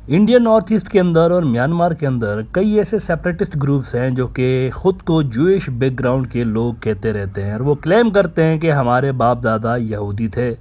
Indian north east के अंदर और म्यांमार के अंदर कई ऐसे सेपरेटिस्ट ग्रुप्स हैं जो कि ख़ुद को जूइश बैकग्राउंड के लोग कहते रहते हैं और वो क्लेम करते हैं कि हमारे बाप दादा यहूदी थे।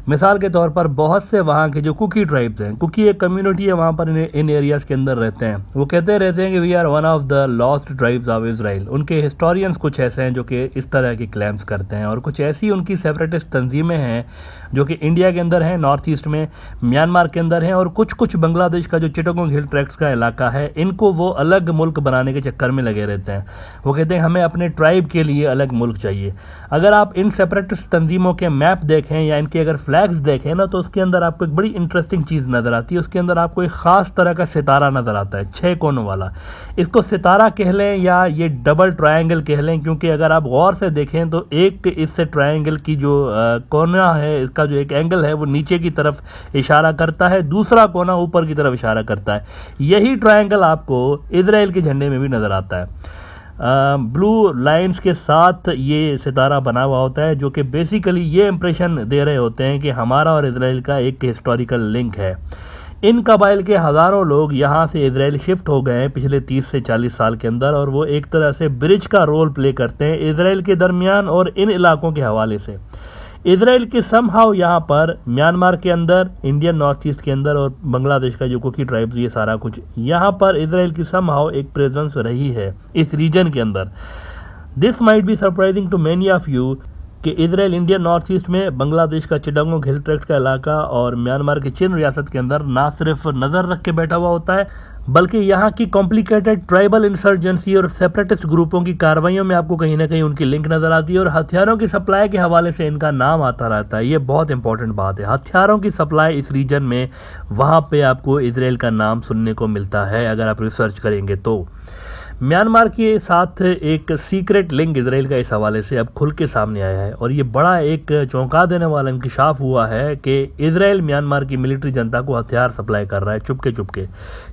मिसाल के तौर पर बहुत से वहाँ के जो कुकी ट्राइब्स हैं, कुकी एक कम्युनिटी है वहाँ पर, इन एरियाज़ के अंदर रहते हैं, वो कहते रहते हैं कि we are one of the lost tribes of Israel. उनके हिस्टोरियंस कुछ ऐसे हैं जो कि इस तरह की क्लेम्स करते हैं और कुछ ऐसी उनकी सेपरेटिस्ट तंजीमें हैं जो कि इंडिया के अंदर हैं, नॉर्थ ईस्ट में, म्यांमार के अंदर हैं और कुछ कुछ बांग्लादेश का जो चिटागोंग हिल ट्रैक्ट्स का इलाका है, इनको वो अलग मुल्क बनाने के चक्कर में लगे रहते हैं। वो कहते हैं हमें अपने ट्राइब के लिए अलग मुल्क चाहिए। अगर आप इन सेपरेटिस्ट तंजीमों के मैप देखें या इनके अगर फ्लैग्स देखें ना, तो उसके अंदर आपको एक बड़ी इंटरेस्टिंग चीज़ नज़र आती है। उसके अंदर आपको एक ख़ास तरह का सितारा नज़र आता है, 6 कोनों वाला। इसको सितारा कह लें या ये डबल ट्रायंगल कह लें, क्योंकि अगर आप गौर से देखें तो एक इससे ट्रायंगल की जो कोना है, इसका जो एक एंगल है वो नीचे की तरफ इशारा करता है, दूसरा कोना ऊपर की तरफ इशारा करता है। यही ट्रायंगल आपको इजराइल के झंडे में भी नज़र आता है। ब्लू लाइंस के साथ ये सितारा बना हुआ होता है, जो कि बेसिकली ये इंप्रेशन दे रहे होते हैं कि हमारा और इजराइल का एक हिस्टोरिकल लिंक है। इन कबाइल के हज़ारों लोग यहाँ से इजराइल शिफ्ट हो गए हैं पिछले 30 से 40 साल के अंदर, और वो एक तरह से ब्रिज का रोल प्ले करते हैं इजराइल के दरमियान और इन इलाकों के हवाले से। इजराइल के समहाउ यहाँ पर म्यांमार के अंदर, इंडियन नॉर्थ ईस्ट के अंदर और बांग्लादेश का जो कुकी ट्राइब्स, ये सारा कुछ यहाँ पर इजराइल की समहाउ एक प्रेजेंस रही है इस रीजन के अंदर। This might be surprising to many of you कि इजराइल इंडियन नॉर्थ ईस्ट में, बांग्लादेश का चिटागोंग हिल ट्रैक्ट का इलाका और म्यांमार की चिन रियासत के अंदर ना सिर्फ नज़र रख के बैठा हुआ होता है, बल्कि यहाँ की कॉम्प्लिकेटेड ट्राइबल इंसर्जेंसी और सेपरेटिस्ट ग्रुपों की कार्रवाइयों में आपको कहीं ना कहीं उनकी लिंक नज़र आती है और हथियारों की सप्लाई के हवाले से इनका नाम आता रहता है। ये बहुत इंपॉर्टेंट बात है, हथियारों की सप्लाई इस रीजन में, वहाँ पे आपको इजराइल का नाम सुनने को मिलता है अगर आप रिसर्च करेंगे तो। म्यांमार के साथ एक सीक्रेट लिंक इजराइल का इस हवाले से अब खुल के सामने आया है और ये बड़ा एक चौंका देने वाला इंकशाफ हुआ है कि इजराइल म्यांमार की मिलिट्री जनता को हथियार सप्लाई कर रहा है चुपके चुपके,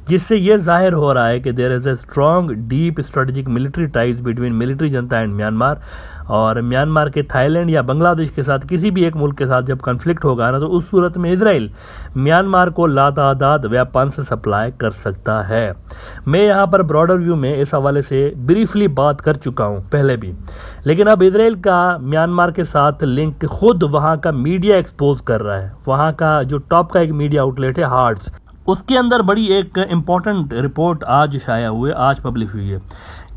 जिससे ये जाहिर हो रहा है कि there is a strong deep strategic military ties between military junta and Myanmar. और म्यांमार के थाईलैंड या बांग्लादेश के साथ, किसी भी एक मुल्क के साथ जब कन्फ्लिक्ट होगा ना, तो उस सूरत में इजराइल म्यांमार को लातादाद व्यापार से सप्लाई कर सकता है। मैं यहाँ पर ब्रॉडर व्यू में इस हवाले से ब्रीफली बात कर चुका हूँ पहले भी, लेकिन अब इजराइल का म्यांमार के साथ लिंक खुद वहाँ का मीडिया एक्सपोज कर रहा है। वहाँ का जो टॉप का एक मीडिया आउटलेट है हार्ट्स, उसके अंदर बड़ी एक इम्पॉर्टेंट रिपोर्ट आज शाया हुई, आज पब्लिश हुई है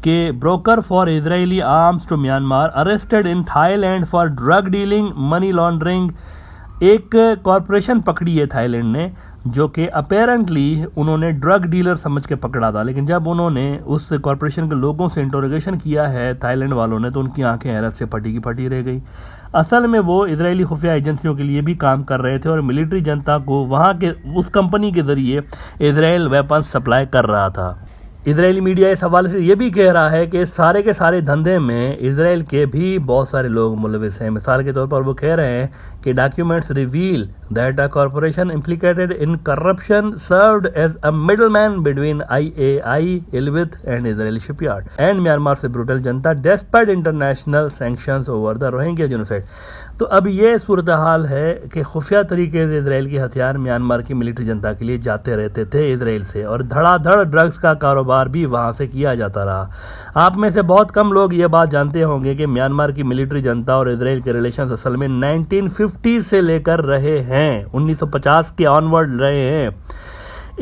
कि broker for Israeli arms to Myanmar arrested in Thailand for drug dealing money laundering. एक कॉरपोरेशन पकड़ी है थाईलैंड ने, जो कि अपेरेंटली उन्होंने ड्रग डीलर समझ के पकड़ा था, लेकिन जब उन्होंने उस कॉरपोरेशन के लोगों से इंटरोगेशन किया है थाईलैंड वालों ने, तो उनकी आंखें हैरत से फटी की फटी रह गई। असल में वो इजरायली खुफिया एजेंसियों के लिए भी काम कर रहे थे और मिलिट्री जनता को वहाँ के उस कंपनी के ज़रिए इजराइल वेपन सप्लाई कर रहा था। इजरायली मीडिया इस हवाले से ये भी कह रहा है कि सारे के सारे धंधे में इजराइल के भी बहुत सारे लोग मुलविस हैं। मिसाल के तौर पर वो कह रहे हैं कि documents reveal that a corporation implicated in corruption served as a middleman between IAI, Ilvit and Israeli shipyard and Myanmar से brutal Janata despite international sanctions over the Rohingya genocide। तो अब ये सूरत हाल है कि खुफिया तरीके से इजराइल के हथियार म्यांमार की मिलिट्री जनता के लिए जाते रहते थे इजराइल से, और धड़ाधड़ ड्रग्स का कारोबार भी वहाँ से किया जाता रहा। आप में से बहुत कम लोग ये बात जानते होंगे कि म्यांमार की मिलिट्री जनता और इजराइल के रिलेशन असल में 1950 से लेकर रहे हैं, 1950 के ऑनवर्ड रहे हैं।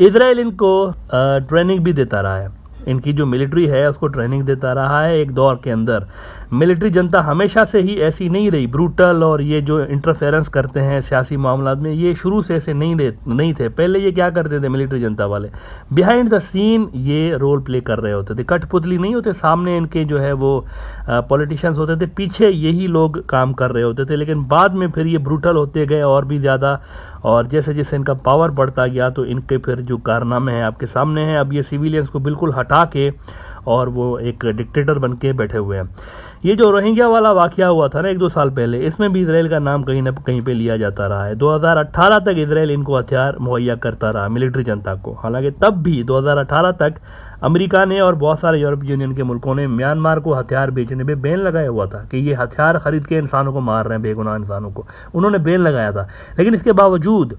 इजराइल इनको ट्रेनिंग भी देता रहा है, इनकी जो मिलिट्री है उसको ट्रेनिंग देता रहा है। एक दौर के अंदर मिलिट्री जनता हमेशा से ही ऐसी नहीं रही, ब्रूटल और ये जो इंटरफेरेंस करते हैं सियासी मामलात में, ये शुरू से ऐसे नहीं थे। पहले ये क्या करते थे मिलिट्री जनता वाले, बिहाइंड द सीन ये रोल प्ले कर रहे होते थे, कठपुतली नहीं होते, सामने इनके जो है वो पॉलिटिशियंस होते थे, पीछे यही लोग काम कर रहे होते थे। लेकिन बाद में फिर ये ब्रूटल होते गए और भी ज़्यादा, और जैसे जैसे इनका पावर बढ़ता गया तो इनके फिर जो कारनामे हैं आपके सामने हैं। अब ये सिविलियंस को बिल्कुल हटा के और वो एक डिक्टेटर बन के बैठे हुए हैं। ये जो रोहिंग्या वाला वाक़या हुआ था ना 1-2 साल पहले, इसमें भी इजराइल का नाम कहीं ना कहीं पे लिया जाता रहा है। 2018 तक इजराइल इनको हथियार मुहैया करता रहा मिलिट्री जनता को। हालांकि तब भी 2018 तक अमेरिका ने और बहुत सारे यूरोपीय यूनियन के मुल्कों ने म्यांमार को हथियार बेचने पे बैन लगाया हुआ था कि ये हथियार खरीद के इंसानों को मार रहे हैं, बेगुनाह इंसानों को, उन्होंने बैन लगाया था। लेकिन इसके बावजूद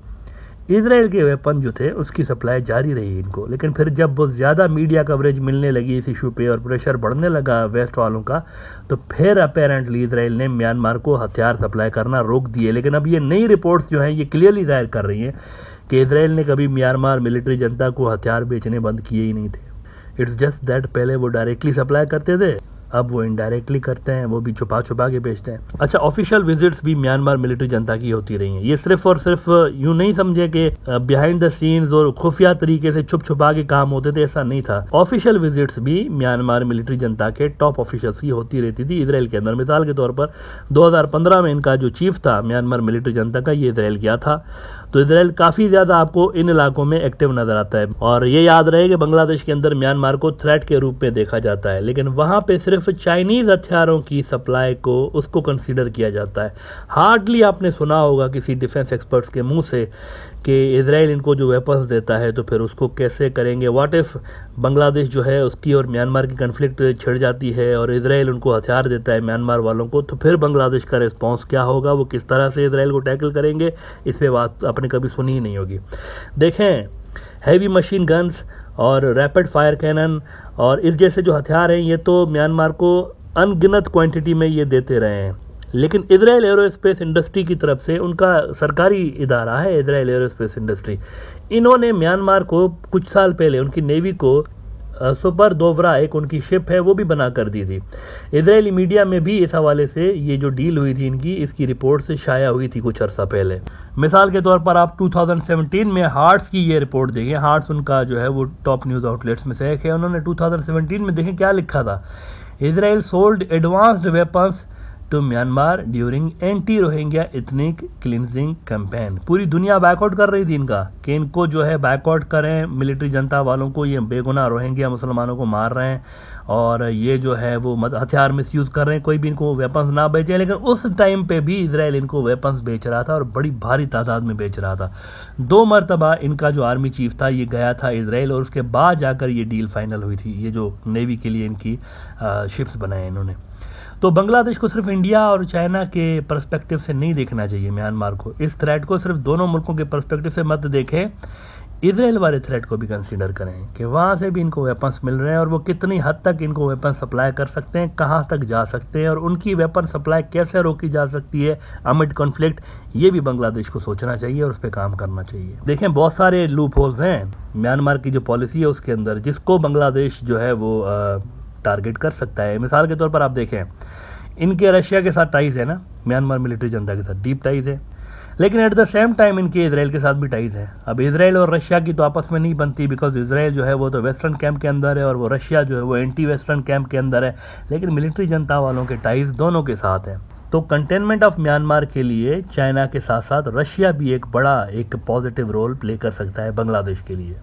इसराइल के वेपन जो थे उसकी सप्लाई जारी रही इनको, लेकिन फिर जब बहुत ज़्यादा मीडिया कवरेज मिलने लगी इस इशू पे और प्रेशर बढ़ने लगा वेस्ट वालों का, तो फिर अपेरेंटली इसराइल ने म्यांमार को हथियार सप्लाई करना रोक दिए। लेकिन अब ये नई रिपोर्ट्स जो हैं ये क्लियरली जाहिर कर रही हैं कि इसराइल ने कभी म्यांमार मिलिट्री जनता को हथियार बेचने बंद किए ही नहीं थे। इट्स जस्ट दैट पहले वो डायरेक्टली सप्लाई करते थे, अब वो इनडायरेक्टली करते हैं, वो भी छुपा छुपा के बेचते हैं। अच्छा, ऑफिशियल विजिट्स भी म्यांमार मिलिट्री जनता की होती रही हैं। ये सिर्फ और सिर्फ यूं नहीं समझे कि बिहाइंड द सीन्स और खुफिया तरीके से छुप छुपा के काम होते थे, ऐसा नहीं था। ऑफिशियल विजिट्स भी म्यांमार मिलिट्री जनता के टॉप ऑफिशियल्स की होती रहती थी इसराइल के अंदर। मिसाल के तौर पर 2015 में इनका जो चीफ था म्यांमार मिलिट्री जनता का, ये इसराइल गया था। तो इसराइल काफ़ी ज़्यादा आपको इन इलाकों में एक्टिव नज़र आता है। और ये याद रहे कि बांग्लादेश के अंदर म्यांमार को थ्रेट के रूप में देखा जाता है, लेकिन वहाँ पे सिर्फ चाइनीज़ हथियारों की सप्लाई को उसको कंसीडर किया जाता है। हार्डली आपने सुना होगा किसी डिफेंस एक्सपर्ट्स के मुंह से कि इसराइल इनको जो वेपन्स देता है तो फिर उसको कैसे करेंगे। व्हाट इफ़ बांग्लादेश जो है उसकी और म्यांमार की कन्फ्लिक्ट छिड़ जाती है और इसराइल उनको हथियार देता है म्यांमार वालों को, तो फिर बांग्लादेश का रिस्पॉन्स क्या होगा, वो किस तरह से इसराइल को टैकल करेंगे, इस पर बात आपने कभी सुनी ही नहीं होगी। देखें, हैवी मशीन गन्स और रैपिड फायर कैनन और इस जैसे जो हथियार हैं ये तो म्यांमार को अनगिनत क्वांटिटी में ये देते रहे हैं, लेकिन इजराइल एरोस्पेस इंडस्ट्री की तरफ से, उनका सरकारी इदारा है इजराइल एरोस्पेस इंडस्ट्री, इन्होंने म्यांमार को कुछ साल पहले उनकी नेवी को सुपर दोवरा एक उनकी शिप है वो भी बना कर दी थी। इजरायली मीडिया में भी इस हवाले से ये जो डील हुई थी इनकी, इसकी रिपोर्ट से शाया हुई थी कुछ अर्सा पहले। मिसाल के तौर पर आप 2017 में हार्ट्स की ये रिपोर्ट देखें। हार्ट्स उनका जो है वो टॉप न्यूज़ आउटलेट्स में से एक है। उन्होंने 2017 में देखें क्या लिखा था, Israel sold advanced weapons to Myanmar during anti Rohingya ethnic cleansing campaign. पूरी दुनिया बैकआउट कर रही थी इनका कि इनको जो है बैकआउट करें, मिलिट्री जनता वालों को, ये बेगुनाह रोहिंग्या मुसलमानों को मार रहे हैं और ये जो है वो हथियार मिसयूज़ कर रहे हैं, कोई भी इनको वेपन्स ना बेचे। लेकिन उस टाइम पे भी इजराइल इनको वेपन्स बेच रहा था और बड़ी भारी तादाद में बेच रहा था। 2 मरतबा इनका जो आर्मी चीफ था ये गया था इजराइल और उसके बाद जाकर ये डील फाइनल हुई थी, ये जो नेवी के लिए इनकी शिप्स बनाए इन्होंने। तो बांग्लादेश को सिर्फ इंडिया और चाइना के पर्सपेक्टिव से नहीं देखना चाहिए म्यांमार को। इस थ्रेट को सिर्फ दोनों मुल्कों के पर्सपेक्टिव से मत देखें, इजराइल वाले थ्रेट को भी कंसीडर करें कि वहाँ से भी इनको वेपन्स मिल रहे हैं और वो कितनी हद तक इनको वेपन सप्लाई कर सकते हैं, कहाँ तक जा सकते हैं और उनकी वेपन सप्लाई कैसे रोकी जा सकती है अमिड कॉन्फ्लिक्ट। ये भी बांग्लादेश को सोचना चाहिए और उस पर काम करना चाहिए। देखें, बहुत सारे लूप होल्स हैं म्यांमार की जो पॉलिसी है उसके अंदर, जिसको बांग्लादेश जो है वो टारगेट कर सकता है। मिसाल के तौर पर आप देखें, इनके रशिया के साथ टाइज है ना, म्यांमार मिलिट्री जनता के साथ डीप टाइज है, लेकिन एट द सेम टाइम इनके इजराइल के साथ भी टाइज है। अब इजराइल और रशिया की तो आपस में नहीं बनती, बिकॉज इजराइल जो है वो तो वेस्टर्न कैंप के अंदर है और वो रशिया जो है वो एंटी वेस्टर्न कैंप के अंदर है, लेकिन मिलिट्री जनता वालों के टाइज दोनों के साथ है। तो कंटेनमेंट ऑफ म्यांमार के लिए चाइना के साथ साथ रशिया भी एक बड़ा एक पॉजिटिव रोल प्ले कर सकता है बांग्लादेश के लिए।